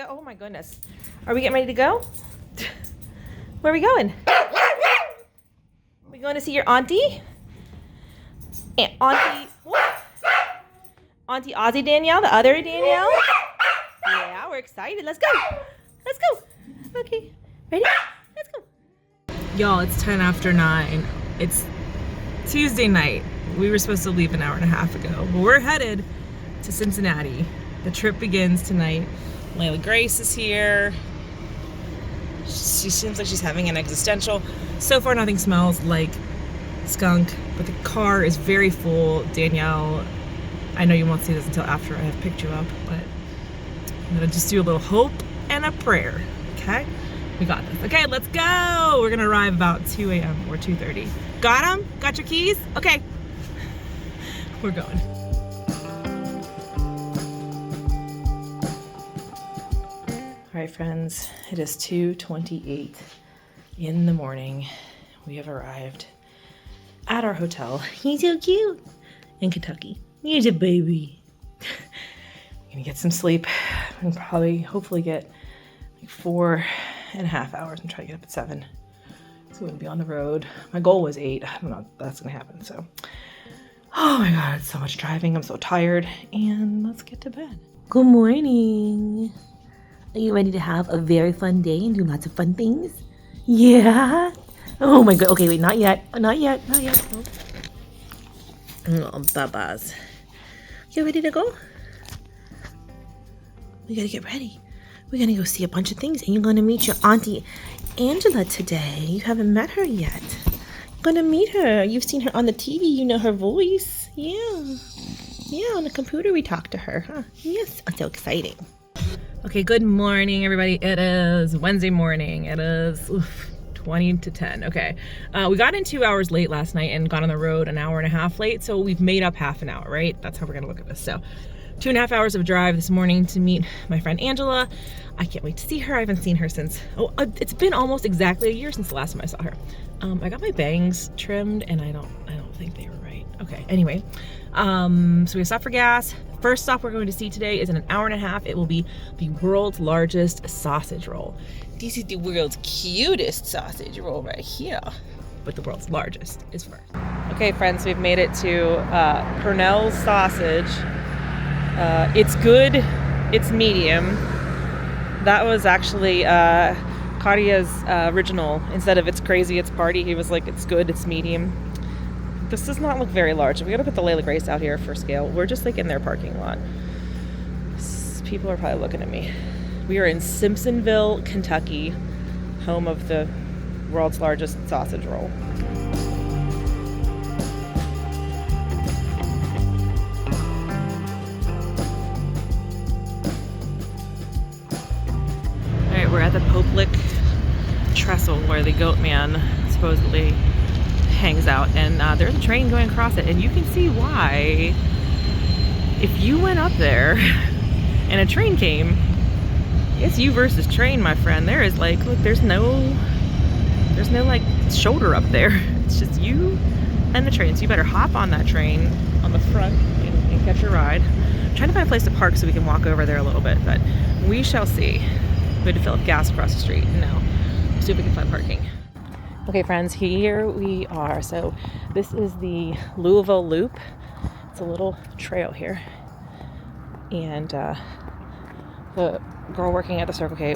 go? Oh my goodness. Are we getting ready to go? Where are we going? We going to see your auntie? Auntie Ozzy Danielle, the other Danielle? Yeah, we're excited. Let's go. Let's go. Okay. Ready? Let's go. Y'all, it's 10 after 9. It's Tuesday night. We were supposed to leave an hour and a half ago, but we're headed to Cincinnati. The trip begins tonight. Layla Grace is here. She seems like she's having an existential. So far, nothing smells like skunk, but the car is very full. Danielle, I know you won't see this until after I have picked you up, but I'm gonna just do a little hope and a prayer, okay? We got this. Okay, let's go! We're gonna arrive about 2 a.m. or 2:30. Got them? Got your keys? Okay. We're going. All right, friends, it is 2:28 in the morning. We have arrived at our hotel. He's so cute. In Kentucky. He's a baby. I'm gonna get some sleep and probably, hopefully get like 4.5 hours and try to get up at 7. So we'll be on the road. My goal was 8. I don't know if that's gonna happen, so. Oh my God, it's so much driving. I'm so tired. And let's get to bed. Good morning. Are you ready to have a very fun day and do lots of fun things? Yeah? Oh my God. Okay, wait, not yet. Not yet. Not yet. Oh, babas. You ready to go? We gotta get ready. We're gonna go see a bunch of things, and you're gonna meet your Auntie Angela today. You haven't met her yet. You're gonna meet her. You've seen her on the TV. You know her voice. Yeah. Yeah, on the computer we talk to her, huh? Yes. Oh, so exciting. Okay, good morning, everybody. It is Wednesday morning. It is 20 to 10. Okay, we got in 2 hours late last night and got on the road an hour and a half late, so we've made up half an hour, right? That's how we're gonna look at this. So 2.5 hours of drive this morning to meet my friend Angela. I can't wait to see her. I haven't seen her since, it's been almost exactly a year since the last time I saw her. I got my bangs trimmed and I don't think they were right. Okay, anyway, so we stopped for gas. First stop we're going to see today is in an hour and a half. It will be the world's largest sausage roll. This is the world's cutest sausage roll right here, but the world's largest is first. Okay, friends, we've made it to Purnell's Sausage. It's good. It's medium. That was actually Kadia's original. Instead of it's crazy, it's party, he was like, it's good, it's medium. This does not look very large. We gotta put the Layla Grace out here for scale. We're just like in their parking lot. People are probably looking at me. We are in Simpsonville, Kentucky, home of the world's largest sausage roll. All right, we're at the Trestle where the Goatman supposedly hangs out, and there's a train going across it, and you can see why. If you went up there and a train came, it's you versus train, my friend. There is like, look, there's no like shoulder up there. It's just you and the train. So you better hop on that train on the front and catch your ride. I'm trying to find a place to park so we can walk over there a little bit, but we shall see. We had to fill up gas across the street. Now, we'll see if we can find parking. Okay, friends, here we are. So this is the Louisville Loop. It's a little trail here. And the girl working at the Circle K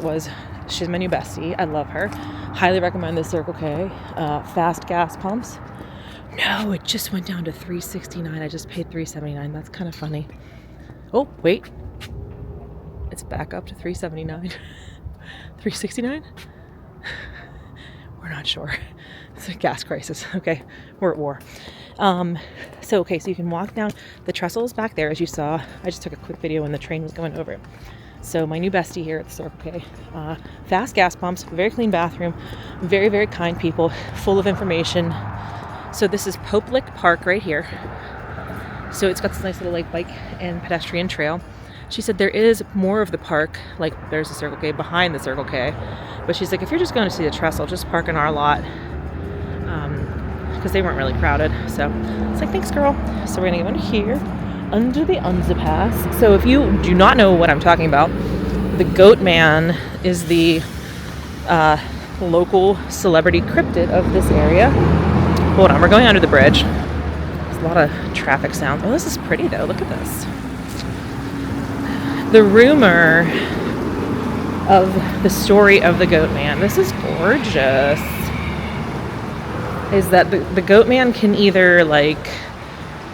she's my new bestie. I love her. Highly recommend the Circle K. Fast gas pumps. No, it just went down to $3.69. I just paid $3.79. That's kind of funny. Oh, wait. It's back up to $3.79. $3.69? We're not sure. It's a gas crisis. Okay, we're at war. So you can walk down. The Trestle's back there, as you saw. I just took a quick video when the train was going over it. So my new bestie here at the Circle K. Fast gas pumps, very clean bathroom, very, very kind people, full of information. So this is Poplick Park right here. So it's got this nice little like bike and pedestrian trail. She said there is more of the park, like there's the Circle K behind the Circle K. But she's like, if you're just going to see the Trestle, just park in our lot. Because they weren't really crowded. So it's like, thanks, girl. So we're going to go in here under the underpass. So if you do not know what I'm talking about, The Goatman is the local celebrity cryptid of this area. Hold on, we're going under the bridge. There's a lot of traffic sounds. Oh, this is pretty though. Look at this. The rumor of the story of the Goatman, this is gorgeous, is that the Goatman can either like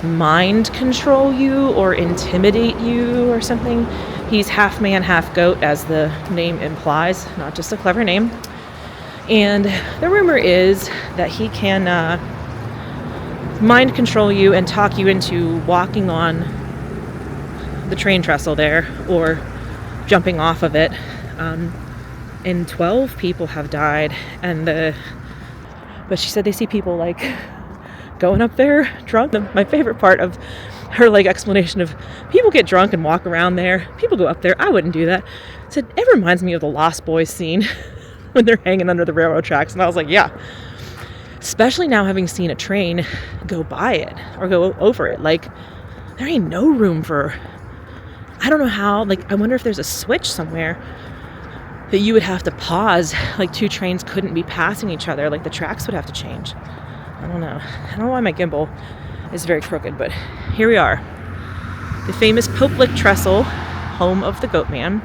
mind control you or intimidate you or something. He's half man, half goat, as the name implies, not just a clever name. And the rumor is that he can mind control you and talk you into walking on the train trestle there or jumping off of it. And 12 people have died, but she said they see people like going up there drunk. My favorite part of her like explanation of people get drunk and walk around there, people go up there, I wouldn't do that. Said it reminds me of the Lost Boys scene when they're hanging under the railroad tracks. And I was like, yeah, especially now having seen a train go by it or go over it. Like, there ain't no room for, I don't know how, like, I wonder if there's a switch somewhere that you would have to pause, like 2 trains couldn't be passing each other, like the tracks would have to change. I don't know why my gimbal is very crooked, but here we are. The famous Pope-Lick Trestle, home of the Goatman.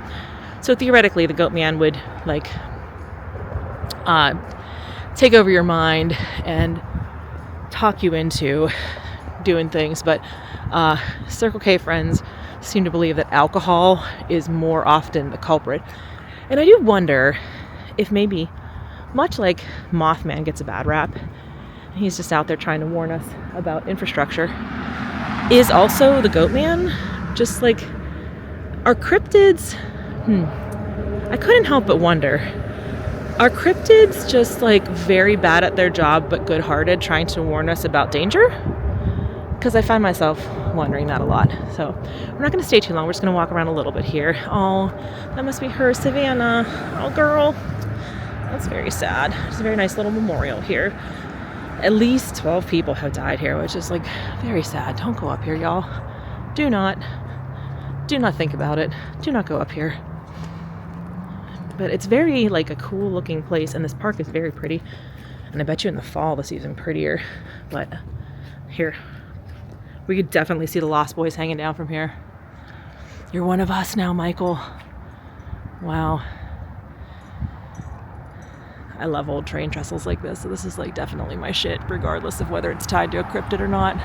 So theoretically, the Goatman would like take over your mind and talk you into doing things. But Circle K friends seem to believe that alcohol is more often the culprit. And I do wonder if maybe, much like Mothman gets a bad rap, he's just out there trying to warn us about infrastructure, is also the Goatman just like, are cryptids, I couldn't help but wonder, are cryptids just like very bad at their job but good-hearted, trying to warn us about danger? Because I find myself wondering that a lot. So we're not going to stay too long. We're just going to walk around a little bit here. Oh, that must be her, Savannah. Oh, girl. That's very sad. It's a very nice little memorial here. At least 12 people have died here, which is like very sad. Don't go up here, y'all. Do not think about it. Do not go up here. But it's very like a cool looking place, and this park is very pretty. And I bet you in the fall this is even prettier. But here, we could definitely see the Lost Boys hanging down from here. You're one of us now, Michael. Wow. I love old train trestles like this, so this is like definitely my shit, regardless of whether it's tied to a cryptid or not.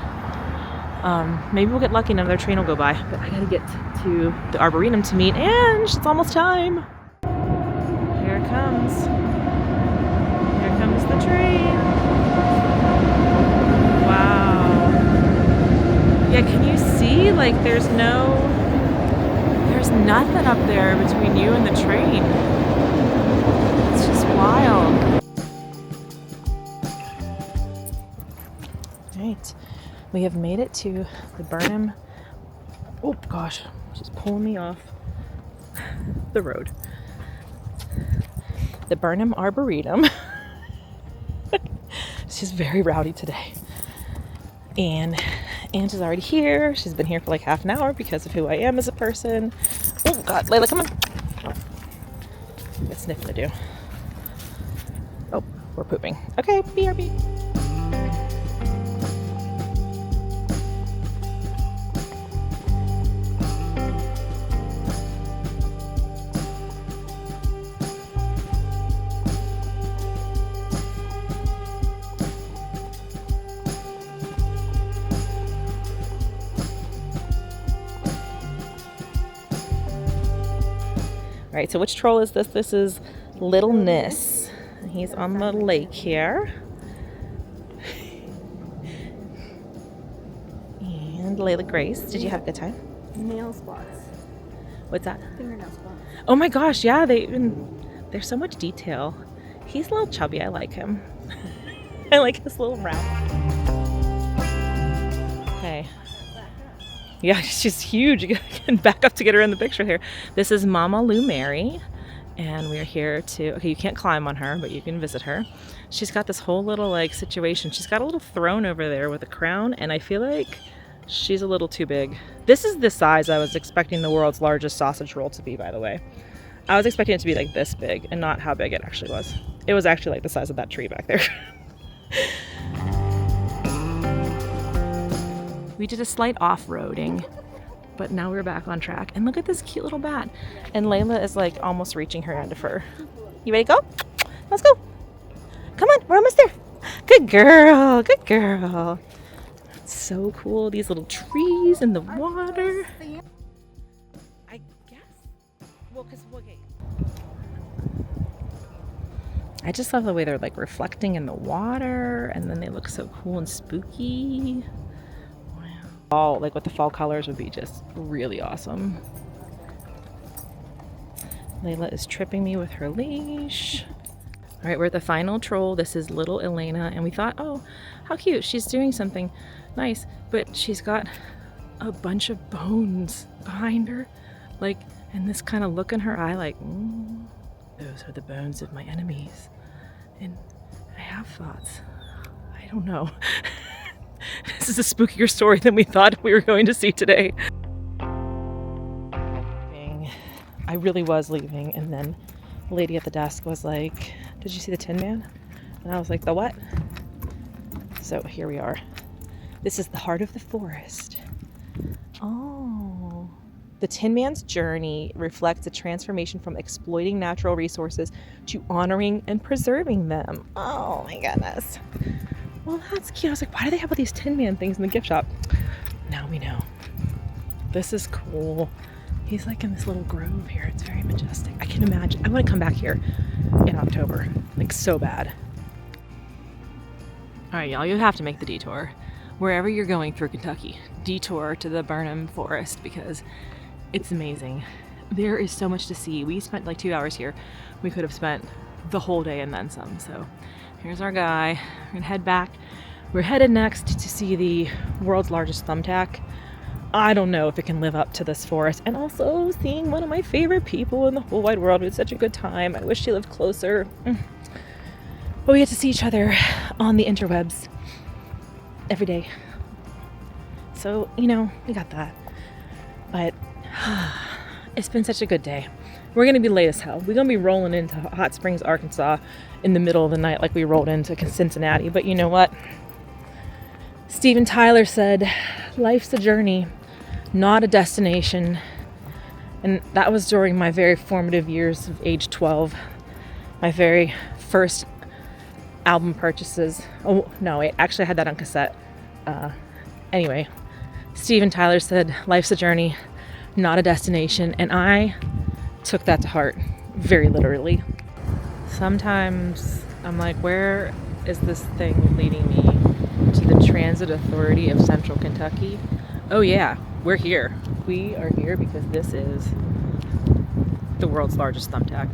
Maybe we'll get lucky and another train will go by, but I gotta get to the Arboretum to meet Ange. It's almost time. Here it comes. Here comes the train. Wow. Yeah, can you see? Like, there's nothing up there between you and the train. It's just wild. Right. We have made it to the Bernheim. Oh gosh, she's pulling me off the road. The Bernheim Arboretum. She's very rowdy today. And Ange is already here. She's been here for like half an hour because of who I am as a person. Oh God, Layla, come on. Oh. Got sniffing to do. Oh, we're pooping. Okay, BRB. All right, so which troll is this? This is Little Nis. He's on the lake here. And Layla Grace, did you have a good time? Nail spots. What's that? Fingernail spots. Oh my gosh, yeah, there's so much detail. He's a little chubby, I like him. I like his little wrap. Hey. Yeah, she's huge. You can back up to get her in the picture here. This is Mama Lou Mary, and we're here to, okay, you can't climb on her, but you can visit her. She's got this whole little like situation. She's got a little throne over there with a crown, and I feel like she's a little too big. This is the size I was expecting the world's largest sausage roll to be, by the way. I was expecting it to be like this big and not how big it actually was. It was actually like the size of that tree back there. We did a slight off-roading, but now we're back on track. And look at this cute little bat. And Layla is like almost reaching her end of fur. You ready to go? Let's go. Come on, we're almost there. Good girl, good girl. It's so cool, these little trees in the water. I guess. Well, because okay. I just love the way they're like reflecting in the water, and then they look so cool and spooky. Wow. All like with the fall colors would be just really awesome. Layla is tripping me with her leash. All right, we're at the final troll. This is little Elena, and we thought, oh, how cute. She's doing something nice, but she's got a bunch of bones behind her, like, and this kind of look in her eye, like, those are the bones of my enemies. And I have thoughts. I don't know. This is a spookier story than we thought we were going to see today. I really was leaving, and then the lady at the desk was like, did you see the Tin Man? And I was like, the what? So here we are. This is the heart of the forest. Oh. The Tin Man's journey reflects a transformation from exploiting natural resources to honoring and preserving them. Oh my goodness. Well, that's cute. I was like, why do they have all these Tin Man things in the gift shop? Now we know. This is cool. He's like in this little grove here. It's very majestic. I can imagine. I want to come back here in October, like so bad. All right, y'all, you have to make the detour. Wherever you're going through Kentucky, detour to the Bernheim forest because it's amazing. There is so much to see. We spent like 2 hours here. We could have spent the whole day and then some. So here's our guy. We're gonna head back. We're headed next to see the world's largest thumbtack. I don't know if it can live up to this forest. And also seeing one of my favorite people in the whole wide world. We had such a good time. I wish she lived closer. But we get to see each other on the interwebs every day. So, you know, we got that. But it's been such a good day. We're going to be late as hell. We're going to be rolling into Hot Springs, Arkansas in the middle of the night like we rolled into Cincinnati. But you know what? Steven Tyler said, life's a journey, not a destination. And that was during my very formative years of age 12. My very first album purchases. Oh, no, wait, actually I had that on cassette. Anyway, Steven Tyler said, life's a journey, not a destination. And I took that to heart, very literally. Sometimes I'm like, where is this thing leading me? To the Transit Authority of Central Kentucky. Oh yeah, we're here. We are here because this is the world's largest thumbtack.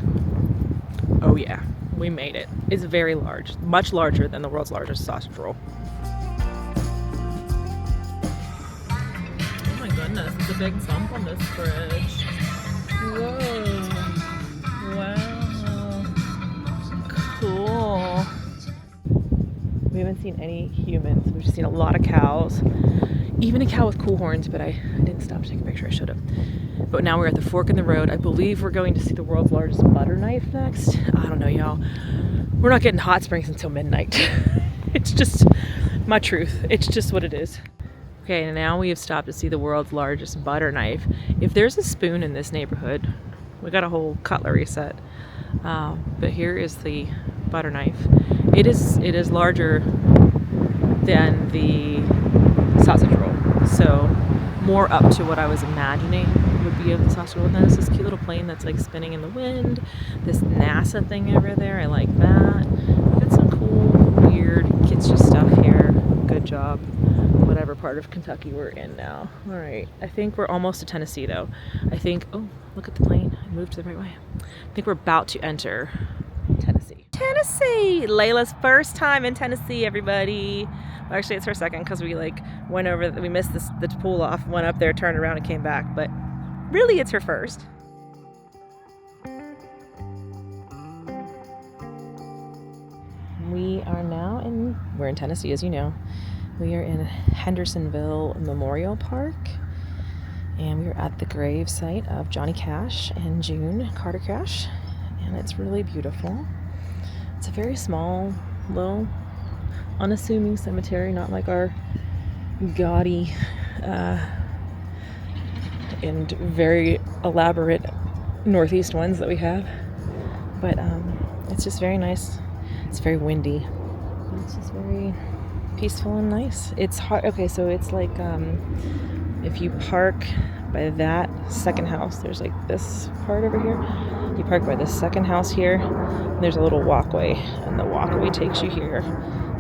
Oh yeah, we made it. It's very large, much larger than the world's largest sausage roll. Oh my goodness, it's a big thump on this fridge. Whoa. Wow. Cool. We haven't seen any humans. We've just seen a lot of cows. Even a cow with cool horns, but I didn't stop to take a picture. I should have. But now we're at the fork in the road. I believe we're going to see the world's largest butter knife next. I don't know, y'all. We're not getting to Hot Springs until midnight. It's just my truth. It's just what it is. Okay, and now we have stopped to see the world's largest butter knife. If there's a spoon in this neighborhood, we got a whole cutlery set. But here is the butter knife. It is larger than the sausage roll, so more up to what I was imagining would be of the sausage roll. And then there's this cute little plane that's like spinning in the wind. This NASA thing over there, I like that. Got some cool, weird kitschy stuff here. Good job. Whatever part of Kentucky we're in now. All right, I think we're almost to Tennessee though. I think, oh, look at the plane. I moved the right way. I think we're about to enter Tennessee. Tennessee! Layla's first time in Tennessee, everybody. Well, actually, it's her second because we like went over, we missed the pull off, went up there, turned around and came back. But really, it's her first. We're in Tennessee, as you know. We are in Hendersonville Memorial Park. And we were at the grave site of Johnny Cash and June Carter Cash, and it's really beautiful. It's a very small, little, unassuming cemetery, not like our gaudy and very elaborate northeast ones that we have. But it's just very nice. It's very windy. It's just very peaceful and nice. It's hard. Okay, so it's like if you park by that second house, there's like this part over here. You park by this second house here, and there's a little walkway, and the walkway takes you here,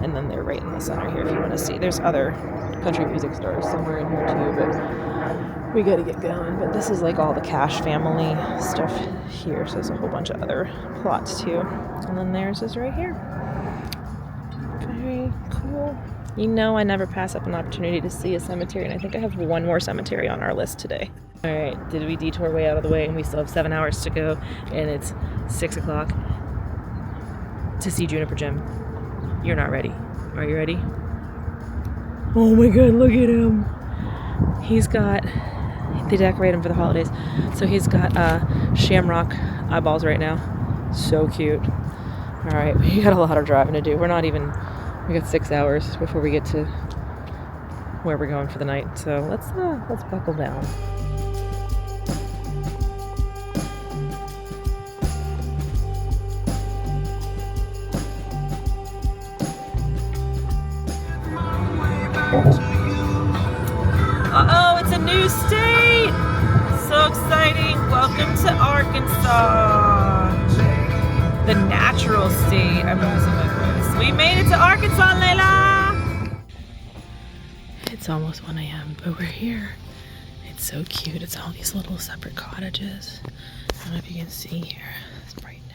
and then they're right in the center here if you want to see. There's other country music stars somewhere in here too, but we gotta get going. But this is like all the Cash family stuff here, so there's a whole bunch of other plots too. And then theirs is right here. Very cool. You know, I never pass up an opportunity to see a cemetery, and I think I have one more cemetery on our list today. All right, did we detour way out of the way, and we still have 7 hours to go, and it's 6 o'clock to see Juniper Jim. You're not ready. Are you ready? Oh my God, look at him. They decorate him for the holidays, so he's got shamrock eyeballs right now. So cute. All right, we got a lot of driving to do. We got 6 hours before we get to where we're going for the night. So let's buckle down. Uh-oh, it's a new state! So exciting. Welcome to Arkansas. The natural state. I'm losing my voice. We made it to Arkansas, Layla! It's almost 1 a.m., but we're here. It's so cute. It's all these little separate cottages. I don't know if you can see here. It's brightened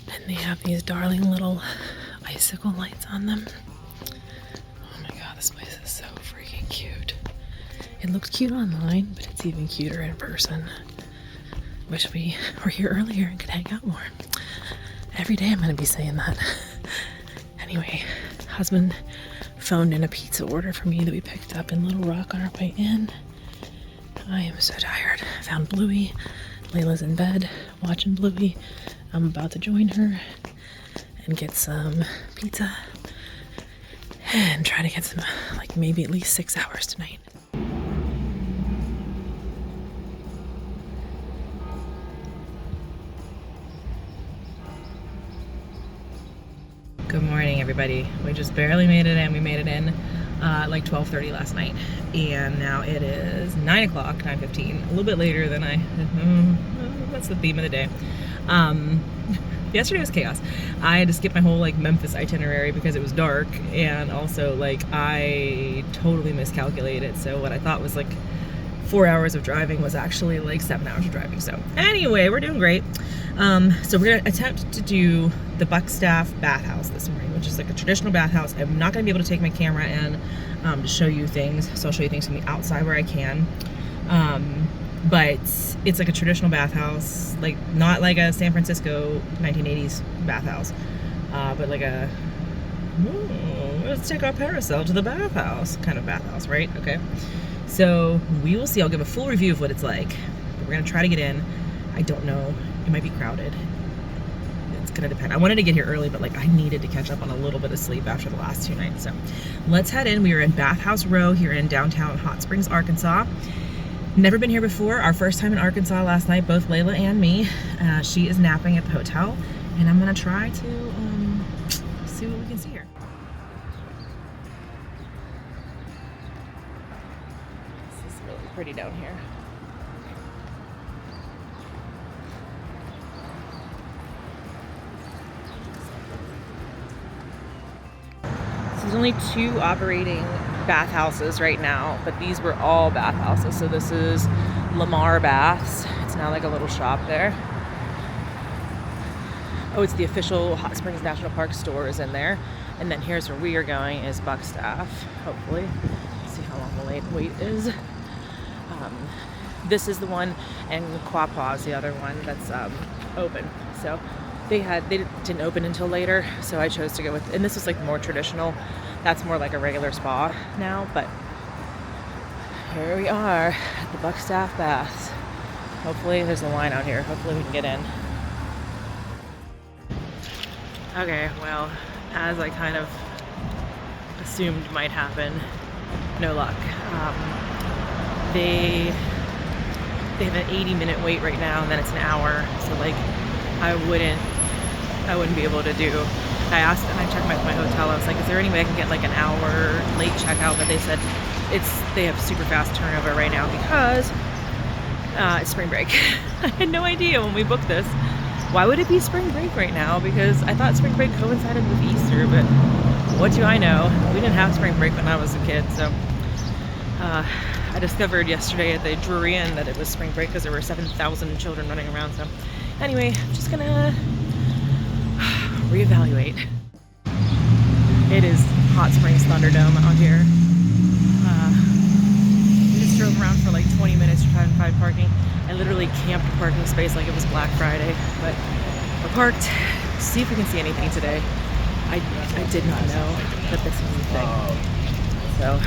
in. And they have these darling little icicle lights on them. Oh my God, this place is so freaking cute. It looks cute online, but it's even cuter in person. Wish we were here earlier and could hang out more. Every day I'm going to be saying that. Anyway, husband phoned in a pizza order for me that we picked up in Little Rock on our way in. I am so tired. I found Bluey. Layla's in bed watching Bluey. I'm about to join her and get some pizza and try to get some, like maybe at least 6 hours tonight. Good morning, everybody. We just barely made it in. We made it in like 12:30 last night, and now it is 9 o'clock, 9:15. A little bit later than that's the theme of the day. Yesterday was chaos. I had to skip my whole like Memphis itinerary because it was dark, and also like I totally miscalculated. So what I thought was like 4 hours of driving was actually like 7 hours of driving. So anyway, we're doing great. So we're gonna attempt to do the Buckstaff bathhouse this morning, which is like a traditional bathhouse. I'm not gonna be able to take my camera in to show you things, so I'll show you things from the outside where I can. But it's like a traditional bathhouse, like not like a San Francisco 1980s bathhouse, but like a let's take our parasol to the bathhouse kind of bathhouse, right? Okay. So we will see. I'll give a full review of what it's like. But we're gonna try to get in. I don't know. It might be crowded. It's gonna depend. I wanted to get here early, but like I needed to catch up on a little bit of sleep after the last 2 nights. So let's head in. We are in Bathhouse Row here in downtown Hot Springs, Arkansas. Never been here before. Our first time in Arkansas last night, both Layla and me. She is napping at the hotel, and I'm gonna try to see what we can see here. This is really pretty down here. There's only 2 operating bathhouses right now, but these were all bathhouses. So this is Lamar Baths. It's now like a little shop there. Oh, it's the official Hot Springs National Park store is in there. And then here's where we are going is Buckstaff, hopefully. Let's see how long the wait is. This is the one, and Quapaw is the other one that's open. So they didn't open until later, so I chose to go with, and this was like more traditional. That's more like a regular spa now, but Here we are at the Buckstaff Baths. Hopefully there's a line out here. Hopefully we can get in. Okay, well, as I kind of assumed might happen, no luck. They have an 80-minute wait right now, and then it's an hour. So like, I wouldn't be able to do. I asked, and I checked my hotel. I was like, is there any way I can get like an hour late checkout? But they said they have super fast turnover right now because it's spring break. I had no idea when we booked this. Why would it be spring break right now? Because I thought spring break coincided with Easter, but what do I know? We didn't have spring break when I was a kid, so I discovered yesterday at the Drury Inn that it was spring break because there were 7,000 children running around. So anyway, I'm just gonna reevaluate. It is Hot Springs Thunderdome out here. We just drove around for like 20 minutes to try and find parking. I literally camped a parking space like it was Black Friday, but we're parked to see if we can see anything today. I did not know that this was a thing. So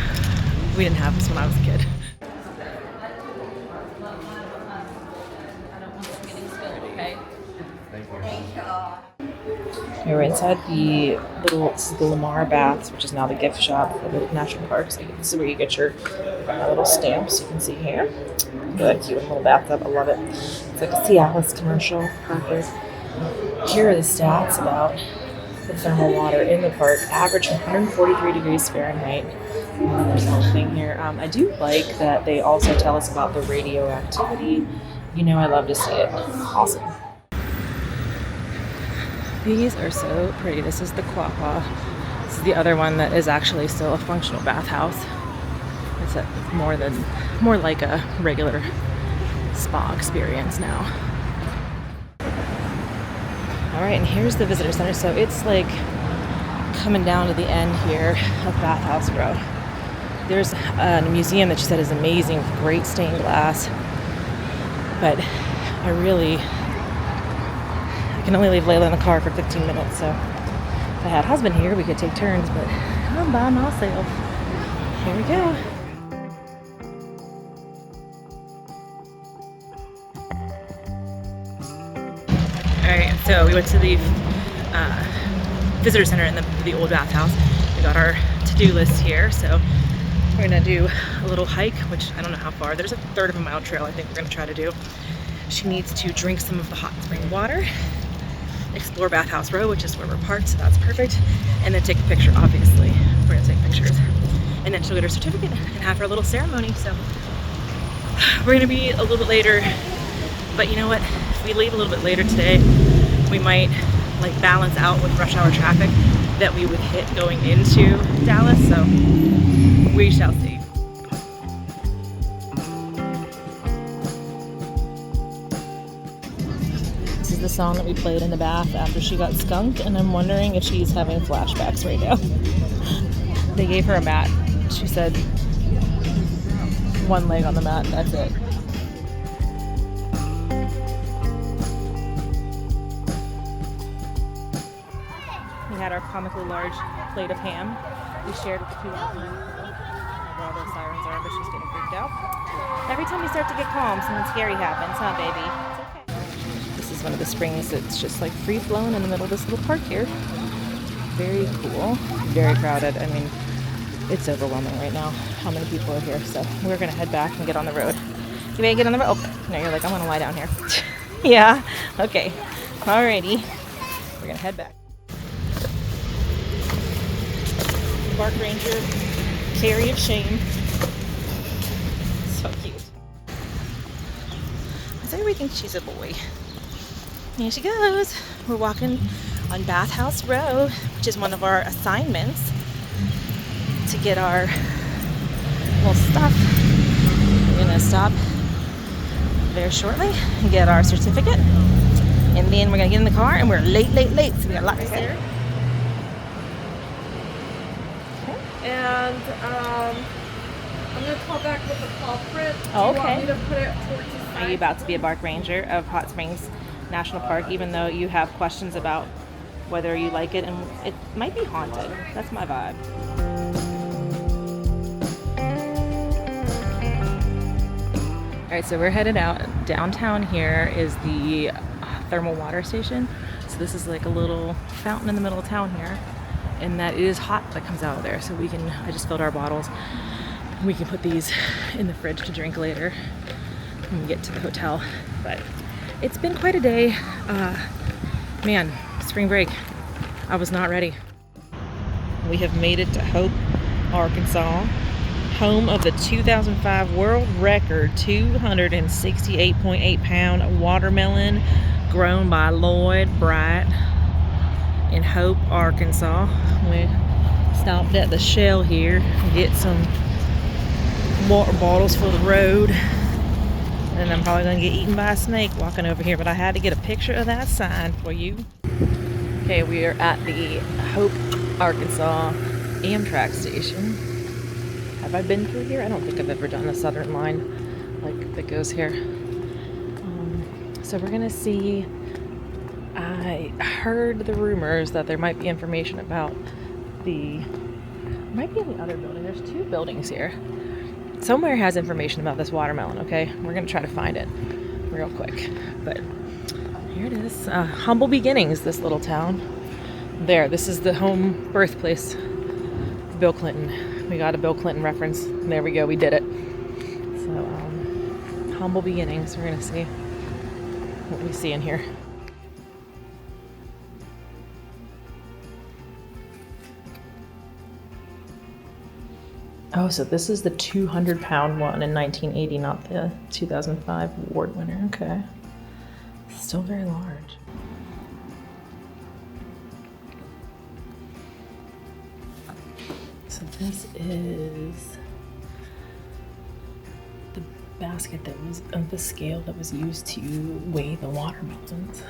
we didn't have this when I was a kid. Okay, we're inside this is the Lamar Baths, which is now the gift shop for the national parks. So this is where you get your little stamps. You can see here. Really cute little bathtub. I love it. It's like a Cialis commercial. Perfect. Here are the stats about the thermal water in the park. Average 143 degrees Fahrenheit. There's a little thing here. I do like that they also tell us about the radioactivity. You know I love to see it. Awesome. These are so pretty. This is the Quapaw. This is the other one that is actually still a functional bathhouse. It's more like a regular spa experience now. All right, and here's the visitor center. So it's like coming down to the end here of Bathhouse Row. There's a museum that she said is amazing, with great stained glass. But I can only leave Layla in the car for 15 minutes. So if I had a husband here, we could take turns, but I'm by myself. Here we go. Alright, so we went to the visitor center in the old bathhouse. We got our to-do list here, so we're going to do a little hike, which I don't know how far. There's a third of a mile trail I think we're going to try to do. She needs to drink some of the hot spring water, explore Bathhouse Row, which is where we're parked, so that's perfect, and then take a picture, obviously. We're going to take pictures. And then she'll get her certificate and have her little ceremony, so we're going to be a little bit later, but you know what? If we leave a little bit later today, we might like balance out with rush hour traffic that we would hit going into Dallas, so we shall see. This is the song that we played in the bath after she got skunked, and I'm wondering if she's having flashbacks right now. They gave her a mat. She said one leg on the mat, and that's it. We had our comically large plate of ham we shared with the two women. Where all those sirens are, but she's getting freaked out. Every time we start to get calm, something scary happens, huh, baby? It's okay. This is one of the springs that's just like free flowing in the middle of this little park here. Very cool. Very crowded. I mean, it's overwhelming right now how many people are here. So we're gonna head back and get on the road. You may get on the road. Oh, no, you're like, I'm gonna lie down here. Yeah. Okay. Alrighty. We're gonna head back. Park ranger, Carrie of shame. So cute. Does everybody think she's a boy? Here she goes. We're walking on Bathhouse Row, which is one of our assignments to get our little stuff. We're gonna stop there shortly and get our certificate, and then we're gonna get in the car, and we're late, so we got a lot to say. And I'm going to call back with the culprit. Oh, Do you okay. want me to put it towards the side? Are you about to be a park ranger of Hot Springs National Park, even though you have questions about whether you like it, and it might be haunted? That's my vibe. All right, so we're headed out. Downtown here is the thermal water station. So this is like a little fountain in the middle of town here. And that is hot that comes out of there. So I just filled our bottles. We can put these in the fridge to drink later when we get to the hotel. But it's been quite a day. Man, spring break. I was not ready. We have made it to Hope, Arkansas, home of the 2005 world record 268.8 pound watermelon grown by Lloyd Bright in Hope, Arkansas. We stopped at the Shell here to get some water bottles for the road. And I'm probably gonna get eaten by a snake walking over here, but I had to get a picture of that sign for you. Okay, we are at the Hope, Arkansas Amtrak station. Have I been through here? I don't think I've ever done the Southern line like that goes here. So we're gonna see. I heard the rumors that there might be information about might be in the other building. There's two buildings here. Somewhere has information about this watermelon, okay? We're gonna try to find it real quick. But here it is. Humble beginnings, this little town. This is the home birthplace of Bill Clinton. We got a Bill Clinton reference. There we go, we did it. So, humble beginnings. We're gonna see what we see in here. Oh, so this is the 200-pound one in 1980, not the 2005 award winner. Okay. Still very large. So this is the basket that was of the scale that was used to weigh the watermelons.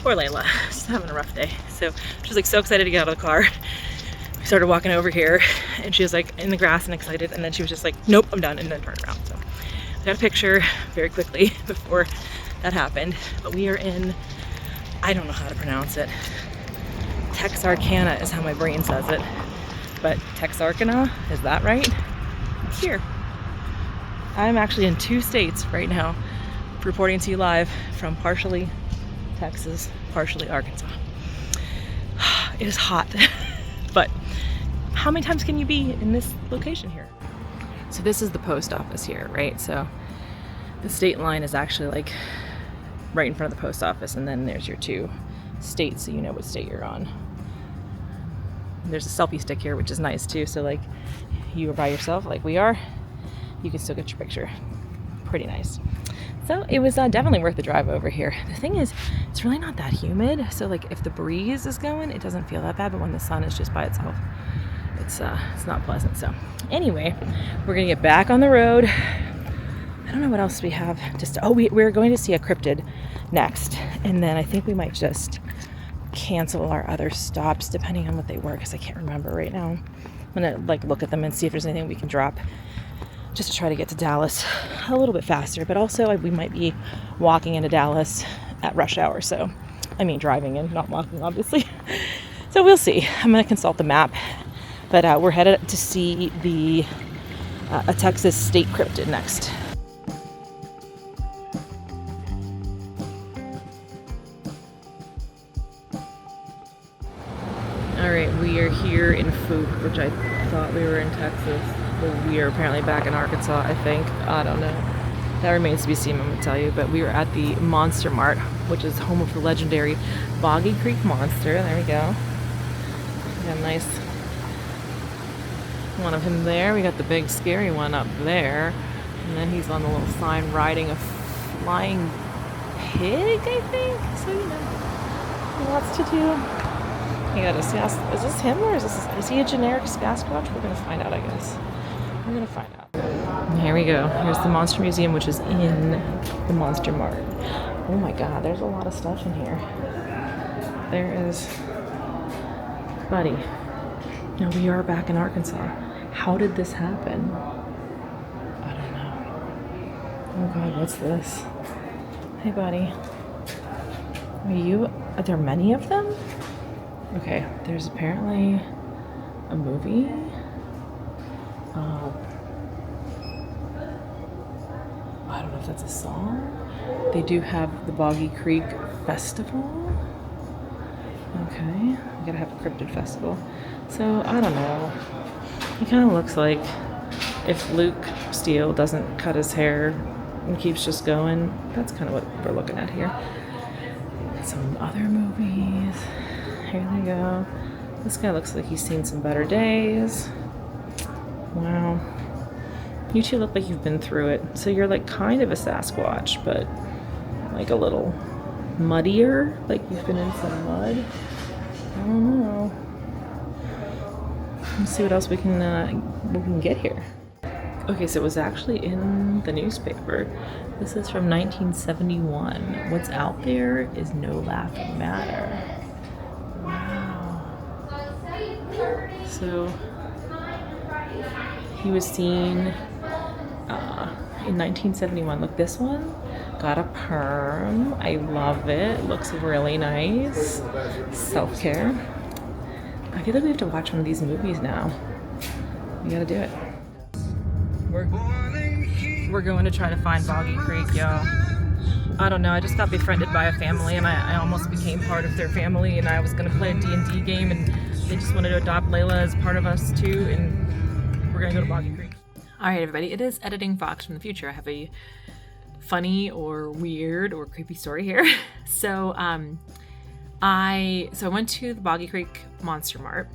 Poor Layla, she's having a rough day. So she's like so excited to get out of the car. We started walking over here and she was like in the grass and excited, and then she was just like, nope, I'm done, and then turned around. So I got a picture very quickly before that happened. But we are in, I don't know how to pronounce it. Texarkana is how my brain says it. But Texarkana, is that right? Here. I'm actually in 2 states right now, reporting to you live from partially Texas, partially Arkansas. It is hot, but how many times can you be in this location here? So this is the post office here, right? So the state line is actually like right in front of the post office, and then there's your 2 states, so you know what state you're on. There's a selfie stick here, which is nice too, so like you are by yourself like we are, you can still get your picture. Pretty nice. So it was definitely worth the drive over here. The thing is, it's really not that humid. So like if the breeze is going, it doesn't feel that bad. But when the sun is just by itself, it's not pleasant. So anyway, we're gonna get back on the road. I don't know what else we have. We're going to see a cryptid next, and then I think we might just cancel our other stops depending on what they were, because I can't remember right now. I'm gonna like look at them and see if there's anything we can drop, just to try to get to Dallas a little bit faster. But also we might be walking into Dallas at rush hour. So, I mean driving in, not walking obviously. So we'll see. I'm gonna consult the map. But we're headed to see a Texas state cryptid next. All right, we are here in Foukes, which I thought we were in Texas. But we are apparently back in Arkansas, I think. I don't know. That remains to be seen, I'm going to tell you. But we are at the Monster Mart, which is home of the legendary Boggy Creek Monster. There we go. We got a nice one of him there. We got the big scary one up there. And then he's on the little sign riding a flying pig, I think. So, you know, lots to do. You got a Sasquatch. Is this him or is he a generic Sasquatch? We're going to find out, I guess. We're going to find out. Here we go. Here's the Monster Museum, which is in the Monster Mart. Oh my God, there's a lot of stuff in here. There is... Buddy. Now we are back in Arkansas. How did this happen? I don't know. Oh God, what's this? Hey, buddy. Are there many of them? Okay, there's apparently a movie I don't know if that's a song. They do have the Boggy Creek Festival. Okay, we gotta have a Cryptid Festival. So, I don't know. He kind of looks like if Luke Steele doesn't cut his hair and keeps just going. That's kind of what we're looking at here. Some other movies. Here they go. This guy looks like he's seen some better days. Wow. You two look like you've been through it. So you're like kind of a Sasquatch, but like a little muddier. Like you've been in some mud. I don't know. Let's see what else we can get here. Okay, so it was actually in the newspaper. This is from 1971. What's out there is no laughing matter. Wow. So he was seen in 1971. Look, this one got a perm. I love it. Looks really nice. Self-care. I feel like we have to watch one of these movies now. We gotta do it. We're going to try to find Boggy Creek, y'all. I don't know, I just got befriended by a family and I almost became part of their family, and I was gonna play a D&D game and they just wanted to adopt Layla as part of us too, and we're gonna go to Boggy Creek. Alright everybody, it is Editing Fox from the future. I have a funny or weird or creepy story here. So I went to the Boggy Creek Monster Mart,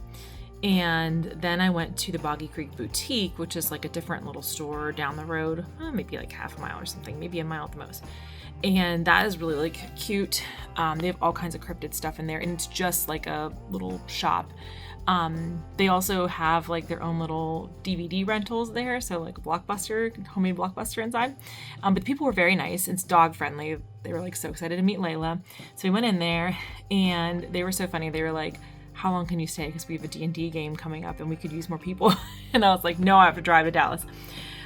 and then I went to the Boggy Creek Boutique, which is like a different little store down the road, maybe like half a mile or something, maybe a mile at the most. And that is really like cute. They have all kinds of cryptid stuff in there, and it's just like a little shop. They also have like their own little DVD rentals there, so like a Blockbuster, homemade Blockbuster inside. But the people were very nice. It's dog friendly. They were like so excited to meet Layla. So we went in there, and they were so funny. They were like, how long can you stay? Because we have a D&D game coming up and we could use more people. And I was like, no, I have to drive to Dallas.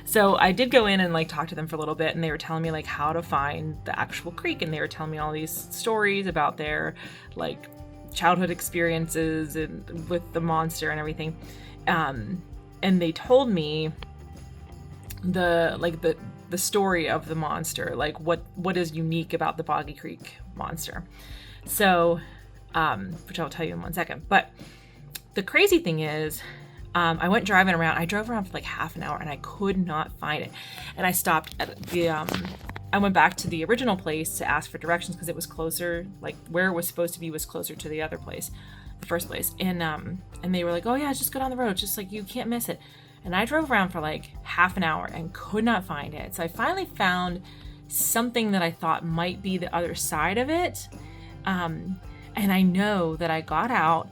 So I did go in and like talk to them for a little bit, and they were telling me like how to find the actual creek, and they were telling me all these stories about their like childhood experiences and with the monster and everything. And they told me the story of the monster, like what is unique about the Boggy Creek monster. So which I'll tell you in 1 second. But the crazy thing is, I went driving around. I drove around for like half an hour and I could not find it. And I stopped at the, I went back to the original place to ask for directions because it was closer, like where it was supposed to be was closer to the other place, the first place. And they were like, oh yeah, just go down the road. Just like, you can't miss it. And I drove around for like half an hour and could not find it. So I finally found something that I thought might be the other side of it. And I know that I got out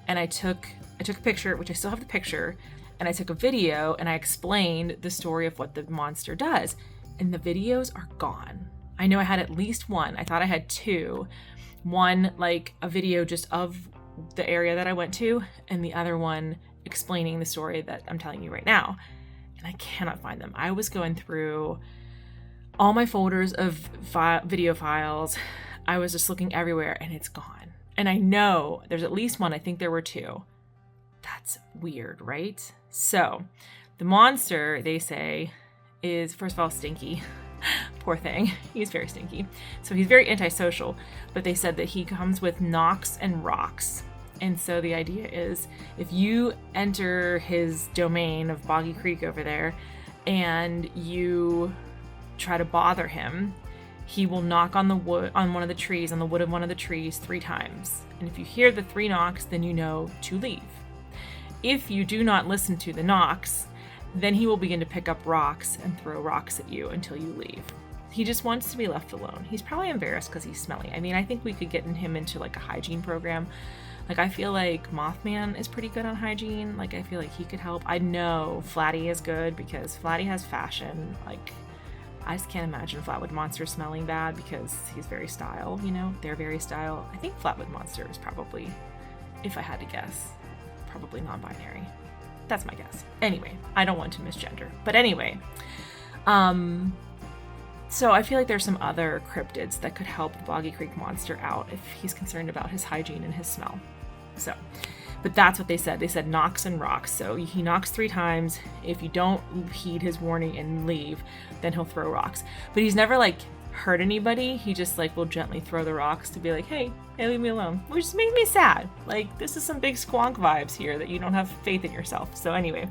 and I took a picture, which I still have the picture, and I took a video and I explained the story of what the monster does. And the videos are gone. I know I had at least one. I thought I had two. One, like a video just of the area that I went to, and the other one explaining the story that I'm telling you right now. And I cannot find them. I was going through all my folders of video files. I was just looking everywhere and it's gone. And I know there's at least one. I think there were two. That's weird, right? So the monster, they say, is first of all stinky. Poor thing. He's very stinky. So he's very antisocial, but they said that he comes with knocks and rocks. And so the idea is if you enter his domain of Boggy Creek over there and you try to bother him, he will knock on the wood, on one of the trees, on the wood of one of the trees 3 times. And if you hear the 3 knocks, then you know to leave. If you do not listen to the knocks, then he will begin to pick up rocks and throw rocks at you until you leave. He just wants to be left alone. He's probably embarrassed because he's smelly. I mean, I think we could get him into like a hygiene program. Like, I feel like Mothman is pretty good on hygiene. Like, I feel like he could help. I know Flatty is good because Flatty has fashion. Like, I just can't imagine Flatwood Monster smelling bad because he's very style, you know? They're very style. I think Flatwood Monster is probably, if I had to guess, probably non-binary. That's my guess. Anyway, I don't want to misgender. But anyway, so I feel like there's some other cryptids that could help the Boggy Creek monster out if he's concerned about his hygiene and his smell. So, But that's what they said. They said knocks and rocks. So he knocks 3 times. If you don't heed his warning and leave, then he'll throw rocks. But he's never like hurt anybody. He just like will gently throw the rocks to be like, hey, leave me alone. Which just makes me sad. Like, this is some big squonk vibes here that you don't have faith in yourself. So anyway,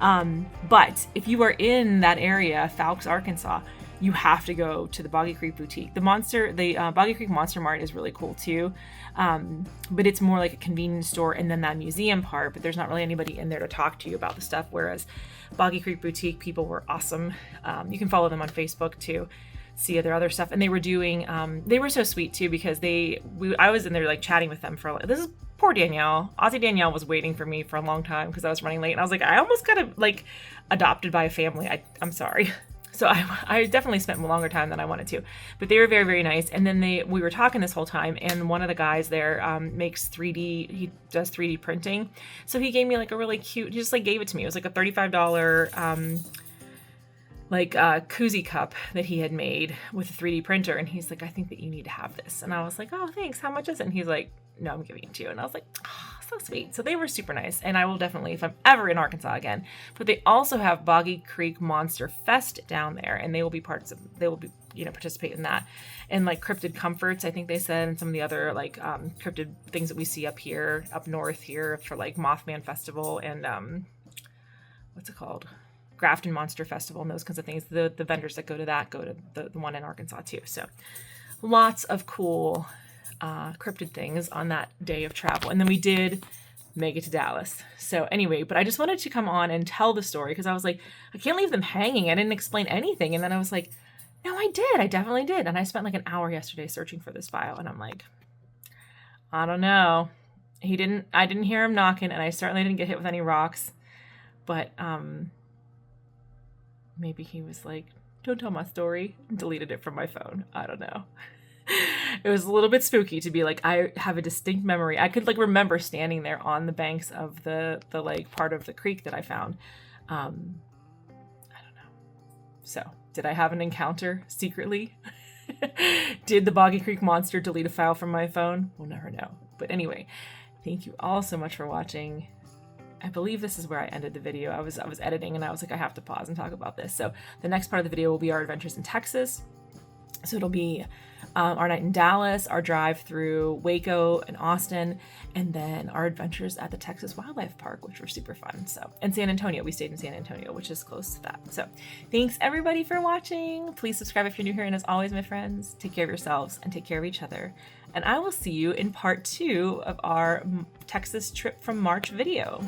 but if you are in that area, Foukes, Arkansas, you have to go to the Boggy Creek Boutique. The Boggy Creek Monster Mart is really cool too. But it's more like a convenience store and then that museum part, but there's not really anybody in there to talk to you about the stuff. Whereas Boggy Creek Boutique people were awesome. You can follow them on Facebook too, see their other stuff. And they were doing, they were so sweet too, because I was in there like chatting with them for, this is poor Danielle. Aussie Danielle was waiting for me for a long time because I was running late. And I was like, I almost got like adopted by a family. I'm sorry. So I definitely spent a longer time than I wanted to, but they were very, very nice. And then we were talking this whole time, and one of the guys there makes 3D, he does 3D printing. So he gave me like a really cute, he just like gave it to me. It was like a $35 like koozie cup that he had made with a 3D printer. And he's like, I think that you need to have this. And I was like, oh, thanks. How much is it? And he's like, no, I'm giving it to you. And I was like, oh, so sweet. So they were super nice. And I will definitely, if I'm ever in Arkansas again, but they also have Boggy Creek Monster Fest down there, and they will be participate in that. And like Cryptid Comforts, I think they said, and some of the other like cryptid things that we see up north here for like Mothman Festival and what's it called? Grafton Monster Festival and those kinds of things. The vendors that go to that go to the one in Arkansas too. So lots of cool cryptid things on that day of travel. And then we did make it to Dallas. So anyway, but I just wanted to come on and tell the story because I was like, I can't leave them hanging. I didn't explain anything. And then I was like, no, I did. I definitely did. And I spent like an hour yesterday searching for this file. And I'm like, I don't know. I didn't hear him knocking, and I certainly didn't get hit with any rocks. But maybe he was like, don't tell my story, and deleted it from my phone. I don't know. It was a little bit spooky to be like, I have a distinct memory. I could like remember standing there on the banks of the like part of the creek that I found. I don't know. So did I have an encounter secretly? Did the Boggy Creek Monster delete a file from my phone? We'll never know. But anyway, thank you all so much for watching. I believe this is where I ended the video. I was editing and I was like, I have to pause and talk about this. So the next part of the video will be our adventures in Texas. So it'll be our night in Dallas, our drive through Waco and Austin, and then our adventures at the Texas Wildlife Park, which were super fun. So, and San Antonio, we stayed in San Antonio, which is close to that. So thanks everybody for watching. Please subscribe if you're new here. And as always, my friends, take care of yourselves and take care of each other. And I will see you in part 2 of our Texas trip from March video.